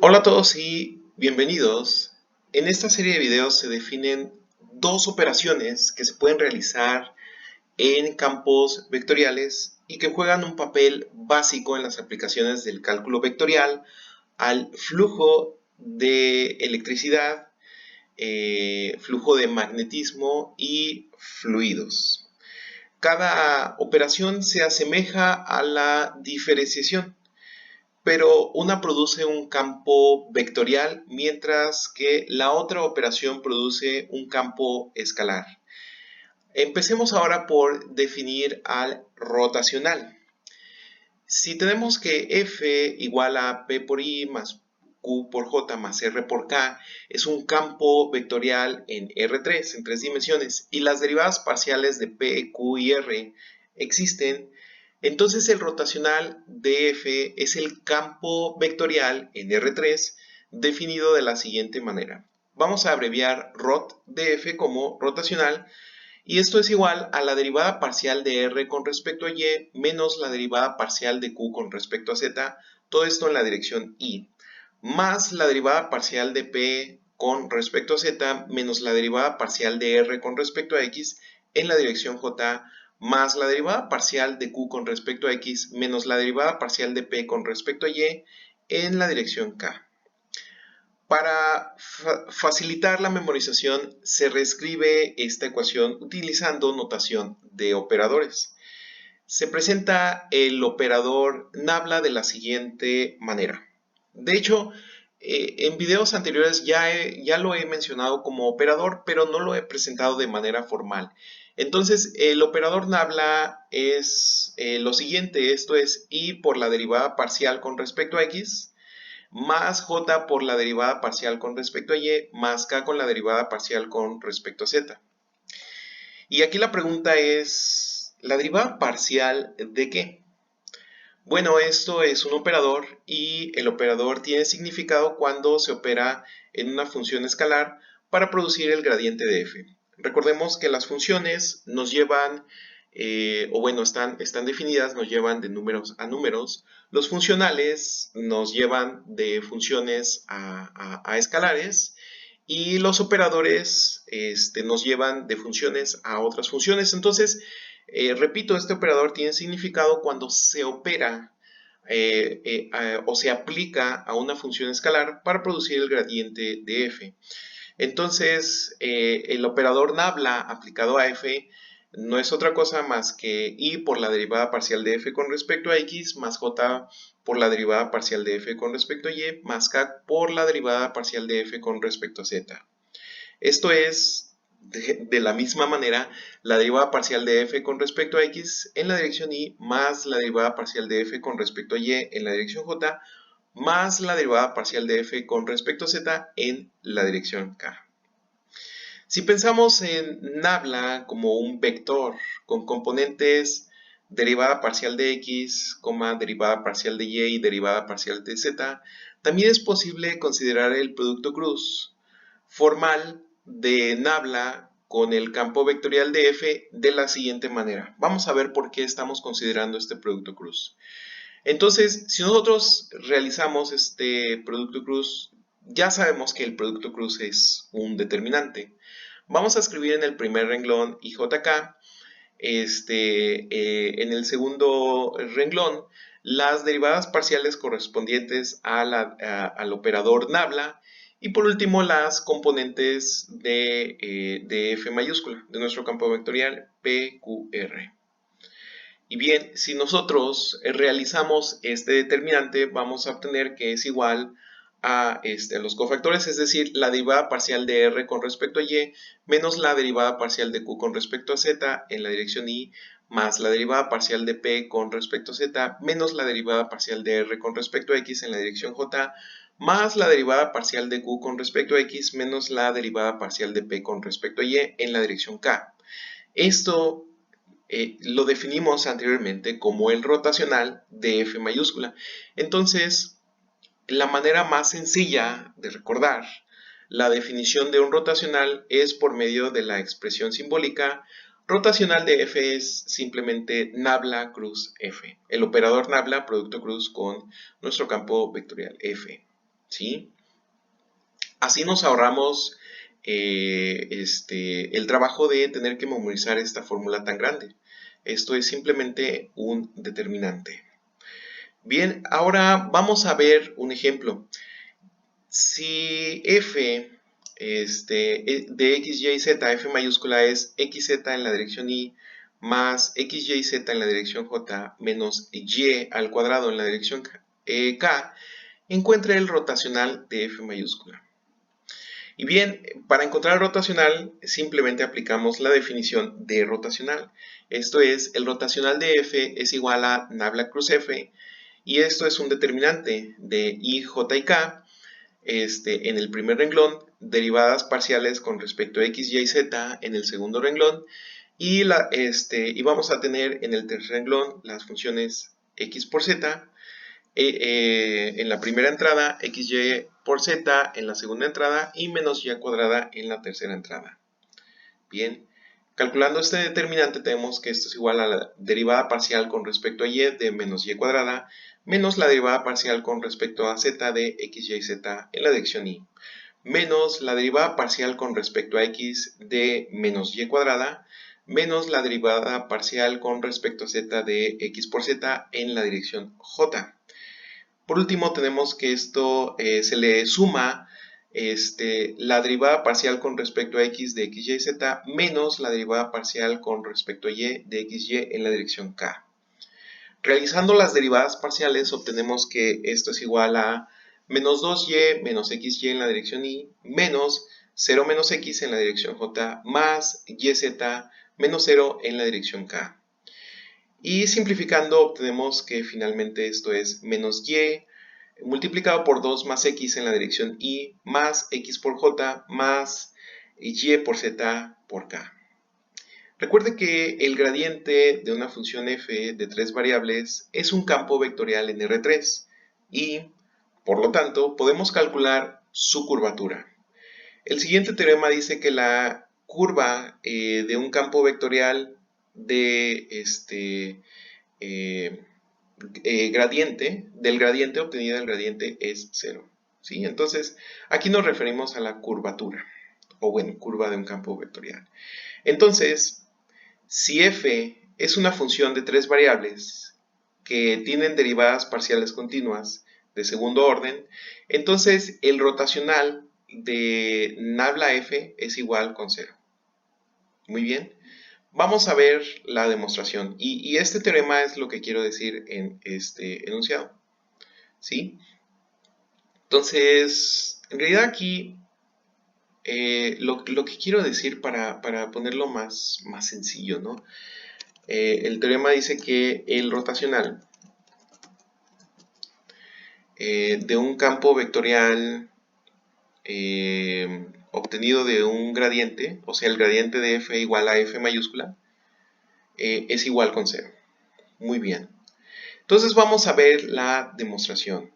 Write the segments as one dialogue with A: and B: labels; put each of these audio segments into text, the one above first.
A: Hola a todos y bienvenidos. En esta serie de videos se definen dos operaciones que se pueden realizar en campos vectoriales y que juegan un papel básico en las aplicaciones del cálculo vectorial al flujo de electricidad, flujo de magnetismo y fluidos. Cada operación se asemeja a la diferenciación, pero una produce un campo vectorial mientras que la otra operación produce un campo escalar. Empecemos ahora por definir al rotacional. Si tenemos que F igual a P por I más Q por J más R por K es un campo vectorial en R3, en tres dimensiones, y las derivadas parciales de P, Q y R existen, entonces el rotacional dF es el campo vectorial en R3 definido de la siguiente manera. Vamos a abreviar rot dF como rotacional, y esto es igual a la derivada parcial de R con respecto a Y menos la derivada parcial de Q con respecto a Z, todo esto en la dirección Y, más la derivada parcial de P con respecto a Z menos la derivada parcial de R con respecto a X en la dirección J, más la derivada parcial de Q con respecto a X menos la derivada parcial de P con respecto a Y en la dirección K. Para facilitar la memorización, se reescribe esta ecuación utilizando notación de operadores. Se presenta el operador nabla de la siguiente manera. De hecho, en videos anteriores ya lo he mencionado como operador, pero no lo he presentado de manera formal. Entonces, el operador nabla es lo siguiente, esto es y por la derivada parcial con respecto a x, más j por la derivada parcial con respecto a y, más k con la derivada parcial con respecto a z. Y aquí la pregunta es, ¿la derivada parcial de qué? Bueno, esto es un operador y el operador tiene significado cuando se opera en una función escalar para producir el gradiente de f. Recordemos que las funciones nos llevan, o bueno, están definidas, nos llevan de números a números. Los funcionales nos llevan de funciones a escalares y los operadores nos llevan de funciones a otras funciones. Entonces, repito, este operador tiene significado cuando se opera o se aplica a una función escalar para producir el gradiente de f. Entonces, el operador nabla aplicado a f no es otra cosa más que y por la derivada parcial de f con respecto a x más j por la derivada parcial de f con respecto a y más k por la derivada parcial de f con respecto a z. Esto es, de la misma manera, la derivada parcial de f con respecto a x en la dirección y más la derivada parcial de f con respecto a y en la dirección j más la derivada parcial de f con respecto a z en la dirección k. Si pensamos en nabla como un vector con componentes derivada parcial de x, derivada parcial de y derivada parcial de z, también es posible considerar el producto cruz formal de nabla con el campo vectorial de f de la siguiente manera. Vamos a ver por qué estamos considerando este producto cruz. Entonces, si nosotros realizamos este producto cruz, ya sabemos que el producto cruz es un determinante. Vamos a escribir en el primer renglón IJK, en el segundo renglón, las derivadas parciales correspondientes al operador nabla y por último las componentes de f mayúscula, de nuestro campo vectorial PQR. Y bien, si nosotros realizamos este determinante, vamos a obtener que es igual a los cofactores, es decir, la derivada parcial de r con respecto a y menos la derivada parcial de q con respecto a z en la dirección y más la derivada parcial de p con respecto a z menos la derivada parcial de r con respecto a x en la dirección j más la derivada parcial de q con respecto a x menos la derivada parcial de p con respecto a y en la dirección k. Esto lo definimos anteriormente como el rotacional de f mayúscula. Entonces, la manera más sencilla de recordar la definición de un rotacional es por medio de la expresión simbólica. Rotacional de f es simplemente nabla cruz f. El operador nabla producto cruz con nuestro campo vectorial f. ¿sí? Así nos ahorramos el trabajo de tener que memorizar esta fórmula tan grande. Esto es simplemente un determinante. Bien, ahora vamos a ver un ejemplo. Si f de x, y, z, f mayúscula es xz en la dirección y más x, y, z en la dirección j menos y al cuadrado en la dirección k, encuentre el rotacional de f mayúscula. Y bien, para encontrar el rotacional simplemente aplicamos la definición de rotacional. Esto es, el rotacional de f es igual a nabla cruz f, y esto es un determinante de i, j y k en el primer renglón, derivadas parciales con respecto a x, y y z en el segundo renglón, y vamos a tener en el tercer renglón las funciones x por z en la primera entrada, xy por z en la segunda entrada y menos y cuadrada en la tercera entrada. Bien, calculando este determinante tenemos que esto es igual a la derivada parcial con respecto a y de menos y cuadrada menos la derivada parcial con respecto a z de x, y, z en la dirección y, menos la derivada parcial con respecto a x de menos y cuadrada menos la derivada parcial con respecto a z de x por z en la dirección j. Por último, tenemos que esto se le suma la derivada parcial con respecto a x de x, y, z menos la derivada parcial con respecto a y de x, y en la dirección k. Realizando las derivadas parciales obtenemos que esto es igual a menos 2y menos xy en la dirección y menos 0 menos x en la dirección j más yz menos 0 en la dirección k. Y simplificando obtenemos que finalmente esto es menos y multiplicado por 2 más x en la dirección y más x por j más y por z por k. Recuerde que el gradiente de una función f de tres variables es un campo vectorial en R3 y, por lo tanto, podemos calcular su curvatura. El siguiente teorema dice que la curva de un campo vectorial de del gradiente obtenida del gradiente es 0. ¿Sí? Entonces, aquí nos referimos a la curvatura, o bueno, curva de un campo vectorial. Entonces, si f es una función de tres variables que tienen derivadas parciales continuas de segundo orden, entonces el rotacional de nabla f es igual con 0. Muy bien. Vamos a ver la demostración y este teorema es lo que quiero decir en este enunciado. ¿Sí? Entonces, en realidad aquí lo que quiero decir para ponerlo más sencillo, ¿no? El teorema dice que el rotacional de un campo vectorial obtenido de un gradiente, o sea, el gradiente de f igual a f mayúscula, es igual con 0. Muy bien. Entonces vamos a ver la demostración.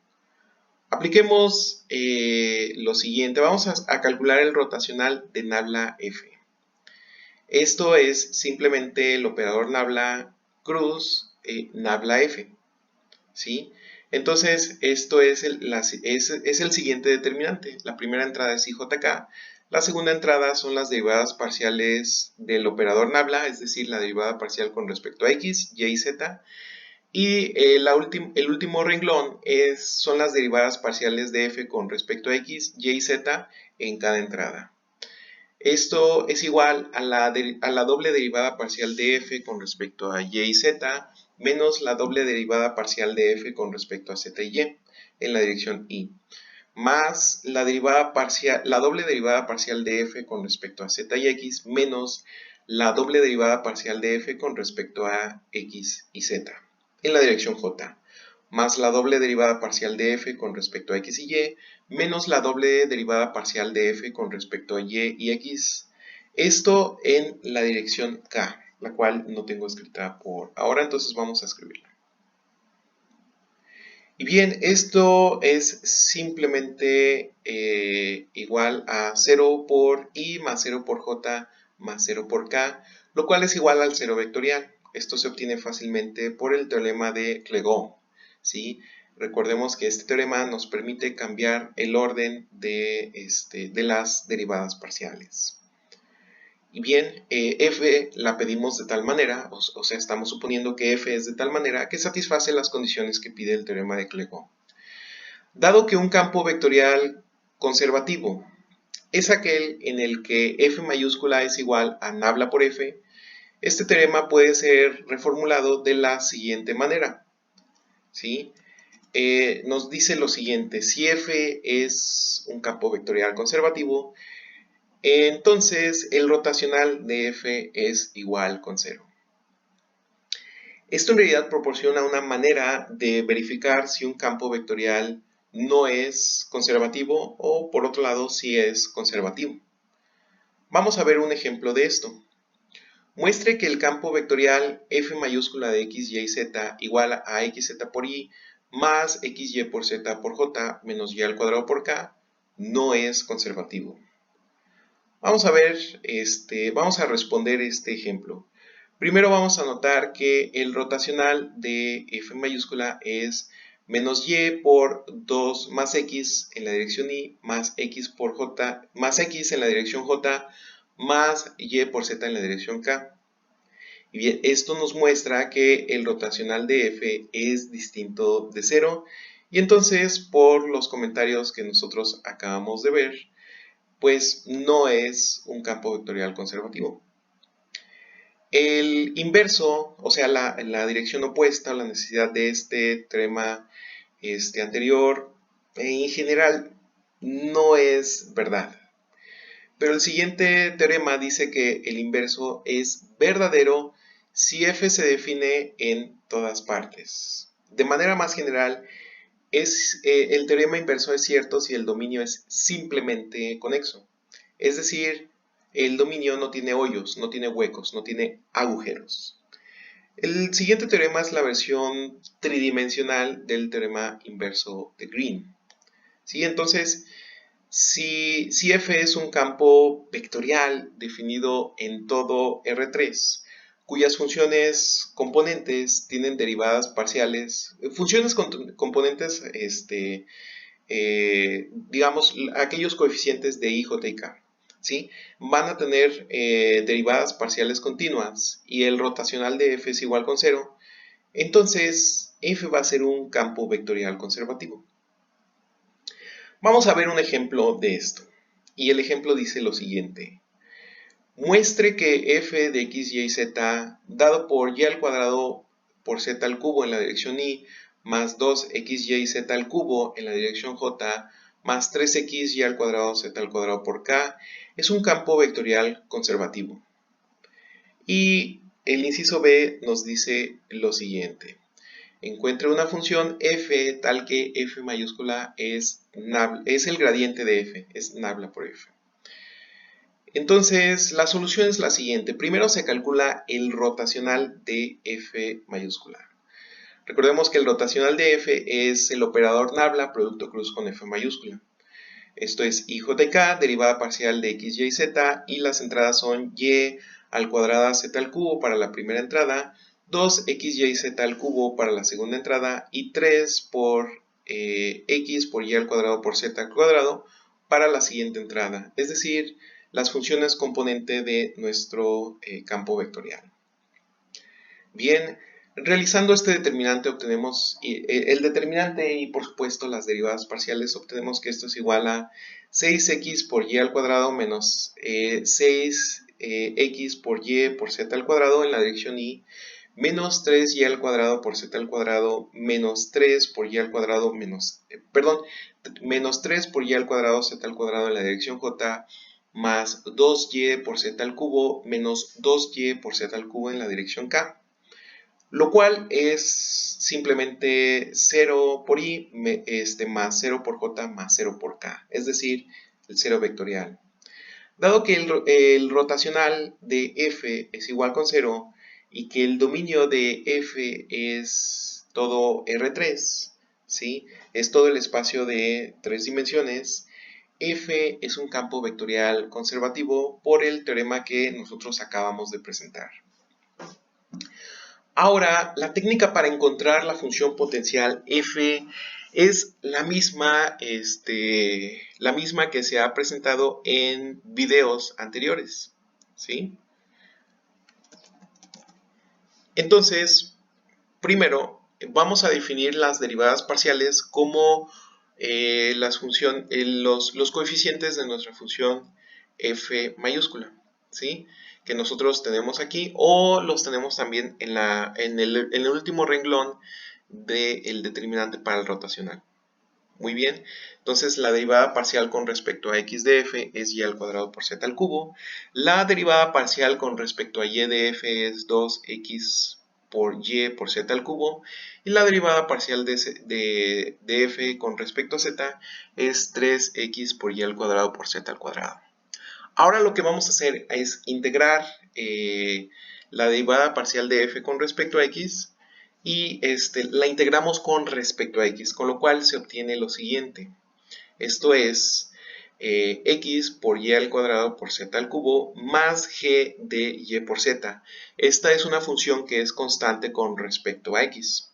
A: Apliquemos lo siguiente. Vamos a calcular el rotacional de nabla f. Esto es simplemente el operador nabla cruz nabla f. ¿Sí? Entonces, esto es el siguiente determinante. La primera entrada es IJK. La segunda entrada son las derivadas parciales del operador nabla, es decir, la derivada parcial con respecto a x, y y z. Y el último renglón son las derivadas parciales de f con respecto a x, y y z en cada entrada. Esto es igual a la doble derivada parcial de f con respecto a y y z menos la doble derivada parcial de f con respecto a z y y en la dirección y, más la doble derivada parcial de f con respecto a z y x menos la doble derivada parcial de f con respecto a x y z en la dirección j, más la doble derivada parcial de f con respecto a x y y, menos la doble derivada parcial de f con respecto a y x. Esto en la dirección k, la cual no tengo escrita por ahora, entonces vamos a escribirla. Y bien, esto es simplemente igual a 0 por i más 0 por j más 0 por k, lo cual es igual al 0 vectorial. Esto se obtiene fácilmente por el teorema de Legendre. ¿Sí? Recordemos que este teorema nos permite cambiar el orden de las derivadas parciales. Y bien, f la pedimos de tal manera, o sea, estamos suponiendo que f es de tal manera que satisface las condiciones que pide el teorema de Clego. Dado que un campo vectorial conservativo es aquel en el que f mayúscula es igual a nabla por f, este teorema puede ser reformulado de la siguiente manera, ¿sí? Nos dice lo siguiente: si f es un campo vectorial conservativo, entonces el rotacional de f es igual con 0. Esto en realidad proporciona una manera de verificar si un campo vectorial no es conservativo o, por otro lado, si es conservativo. Vamos a ver un ejemplo de esto. Muestre que el campo vectorial f mayúscula de x, y, z igual a xz por y más xy por z por j menos y al cuadrado por k no es conservativo. Vamos a ver, vamos a responder este ejemplo. Primero vamos a notar que el rotacional de f mayúscula es menos y por 2 más x en la dirección y más x por j más x en la dirección j más y por z en la dirección k. Y bien, esto nos muestra que el rotacional de f es distinto de 0, y entonces por los comentarios que nosotros acabamos de ver, pues no es un campo vectorial conservativo. El inverso, o sea, la dirección opuesta, la necesidad de este teorema anterior, en general no es verdad. Pero el siguiente teorema dice que el inverso es verdadero si f se define en todas partes. De manera más general, el teorema inverso es cierto si el dominio es simplemente conexo. Es decir, el dominio no tiene hoyos, no tiene huecos, no tiene agujeros. El siguiente teorema es la versión tridimensional del teorema inverso de Green. ¿Sí? Entonces, si f es un campo vectorial definido en todo R3, cuyas funciones componentes tienen derivadas parciales, funciones componentes, digamos, aquellos coeficientes de i, j y k, ¿sí? Van a tener derivadas parciales continuas y el rotacional de f es igual con 0, entonces f va a ser un campo vectorial conservativo. Vamos a ver un ejemplo de esto, y el ejemplo dice lo siguiente: muestre que f de x, y, z dado por y al cuadrado por z al cubo en la dirección y más 2x, y, z al cubo en la dirección j más 3x, y al cuadrado z al cuadrado por k es un campo vectorial conservativo. Y el inciso B nos dice lo siguiente: encuentre una función f tal que f mayúscula es el gradiente de f, es nabla por f. Entonces, la solución es la siguiente. Primero se calcula el rotacional de f mayúscula. Recordemos que el rotacional de f es el operador nabla producto cruz con f mayúscula. Esto es i, j y k, derivada parcial de x, y, z, y las entradas son y al cuadrado z al cubo para la primera entrada, 2x, y, z al cubo para la segunda entrada y 3 por x por y al cuadrado por z al cuadrado para la siguiente entrada, es decir, las funciones componente de nuestro campo vectorial. Bien, realizando este determinante obtenemos el determinante y por supuesto las derivadas parciales. Obtenemos que esto es igual a 6x por y al cuadrado menos 6x por y por z al cuadrado en la dirección y menos 3y al cuadrado por z al cuadrado menos 3 por y al cuadrado menos 3 por y al cuadrado z al cuadrado en la dirección j más 2y por z al cubo menos 2y por z al cubo en la dirección k, lo cual es simplemente 0 por i más 0 por j más 0 por k, es decir, el 0 vectorial. Dado que el rotacional de f es igual con 0 y que el dominio de f es todo R3, ¿sí? Es todo el espacio de 3 dimensiones, f es un campo vectorial conservativo por el teorema que nosotros acabamos de presentar. Ahora, la técnica para encontrar la función potencial f es la misma que se ha presentado en videos anteriores, ¿sí? Entonces, primero, vamos a definir las derivadas parciales como los coeficientes de nuestra función f mayúscula, ¿sí? Que nosotros tenemos aquí, o los tenemos también en el último renglón del determinante para el rotacional. Muy bien, entonces la derivada parcial con respecto a x de f es y al cuadrado por z al cubo. La derivada parcial con respecto a y de f es 2x por y por z al cubo. Y la derivada parcial de f con respecto a z es 3x por y al cuadrado por z al cuadrado. Ahora lo que vamos a hacer es integrar la derivada parcial de f con respecto a x y la integramos con respecto a x, con lo cual se obtiene lo siguiente. Esto es x por y al cuadrado por z al cubo más g de y por z. Esta es una función que es constante con respecto a x.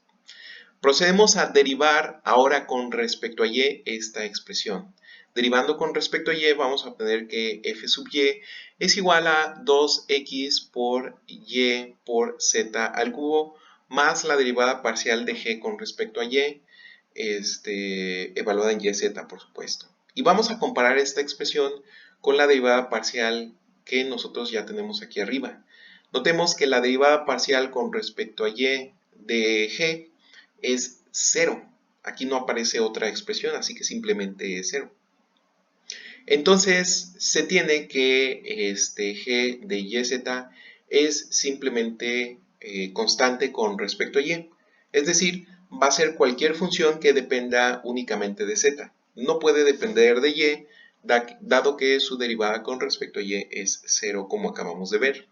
A: Procedemos a derivar ahora con respecto a y esta expresión. Derivando con respecto a y vamos a obtener que f sub y es igual a 2x por y por z al cubo más la derivada parcial de g con respecto a y, evaluada en yz, por supuesto. Y vamos a comparar esta expresión con la derivada parcial que nosotros ya tenemos aquí arriba. Notemos que la derivada parcial con respecto a y de g es 0. Aquí no aparece otra expresión, así que simplemente es 0. Entonces se tiene que g de yz es simplemente constante con respecto a y. Es decir, va a ser cualquier función que dependa únicamente de z. No puede depender de y, dado que su derivada con respecto a y es 0, como acabamos de ver.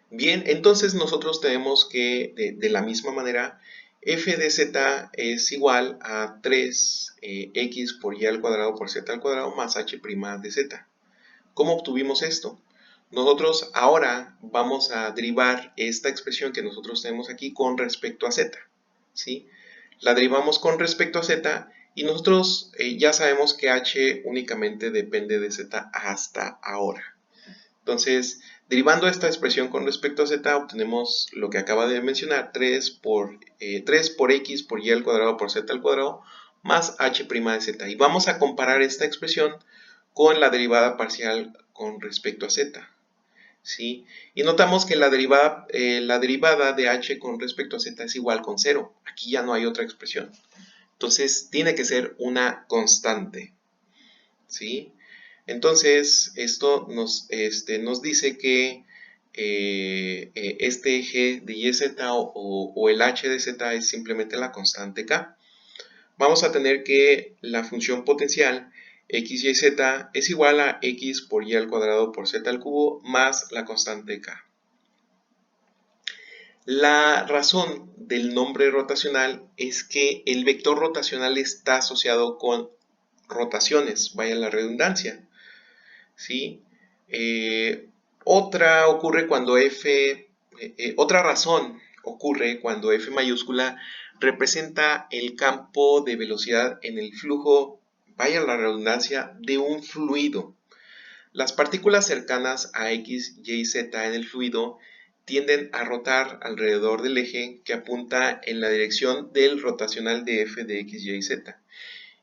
A: Bien, entonces nosotros tenemos que, de la misma manera, f de z es igual a 3x por y al cuadrado por z al cuadrado más h' de z. ¿Cómo obtuvimos esto? Nosotros ahora vamos a derivar esta expresión que nosotros tenemos aquí con respecto a z, ¿sí? La derivamos con respecto a z y nosotros ya sabemos que h únicamente depende de z hasta ahora. Entonces, derivando esta expresión con respecto a z, obtenemos lo que acaba de mencionar, 3 por x por y al cuadrado por z al cuadrado más h' de z. Y vamos a comparar esta expresión con la derivada parcial con respecto a z, ¿sí? Y notamos que la derivada de h con respecto a z es igual con 0. Aquí ya no hay otra expresión. Entonces, tiene que ser una constante, ¿sí? Entonces, esto nos dice que este eje de YZ o el h de z es simplemente la constante k. Vamos a tener que la función potencial x, y, z es igual a x por y al cuadrado por z al cubo más la constante k. La razón del nombre rotacional es que el vector rotacional está asociado con rotaciones, vaya la redundancia, ¿sí? Otra razón ocurre cuando f mayúscula representa el campo de velocidad en el flujo, vaya la redundancia, de un fluido. Las partículas cercanas a x, y y z en el fluido tienden a rotar alrededor del eje que apunta en la dirección del rotacional de f de x, y z.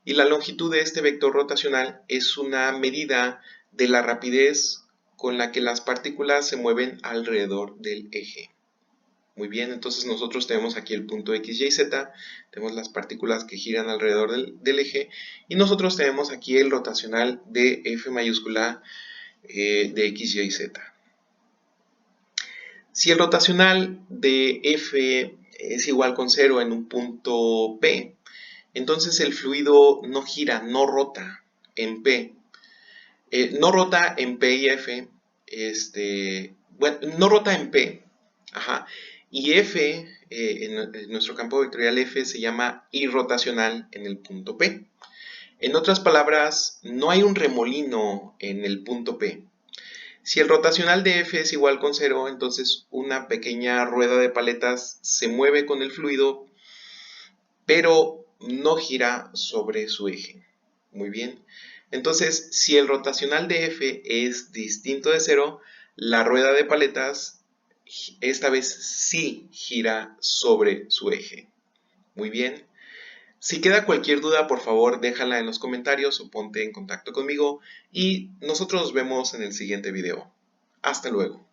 A: Y la longitud de este vector rotacional es una medida de la rapidez con la que las partículas se mueven alrededor del eje. Muy bien, entonces nosotros tenemos aquí el punto x, y, z, tenemos las partículas que giran alrededor del eje y nosotros tenemos aquí el rotacional de f mayúscula de x, y, z. Si el rotacional de f es igual con 0 en un punto P, entonces el fluido no gira, no rota en P. No rota en P y F, bueno, no rota en P, ajá, y F, en nuestro campo vectorial F se llama irrotacional en el punto P. En otras palabras, no hay un remolino en el punto P. Si el rotacional de F es igual con 0, entonces una pequeña rueda de paletas se mueve con el fluido, pero no gira sobre su eje. Muy bien. Entonces, si el rotacional de F es distinto de 0, la rueda de paletas esta vez sí gira sobre su eje. Muy bien. Si queda cualquier duda, por favor, déjala en los comentarios o ponte en contacto conmigo y nosotros nos vemos en el siguiente video. Hasta luego.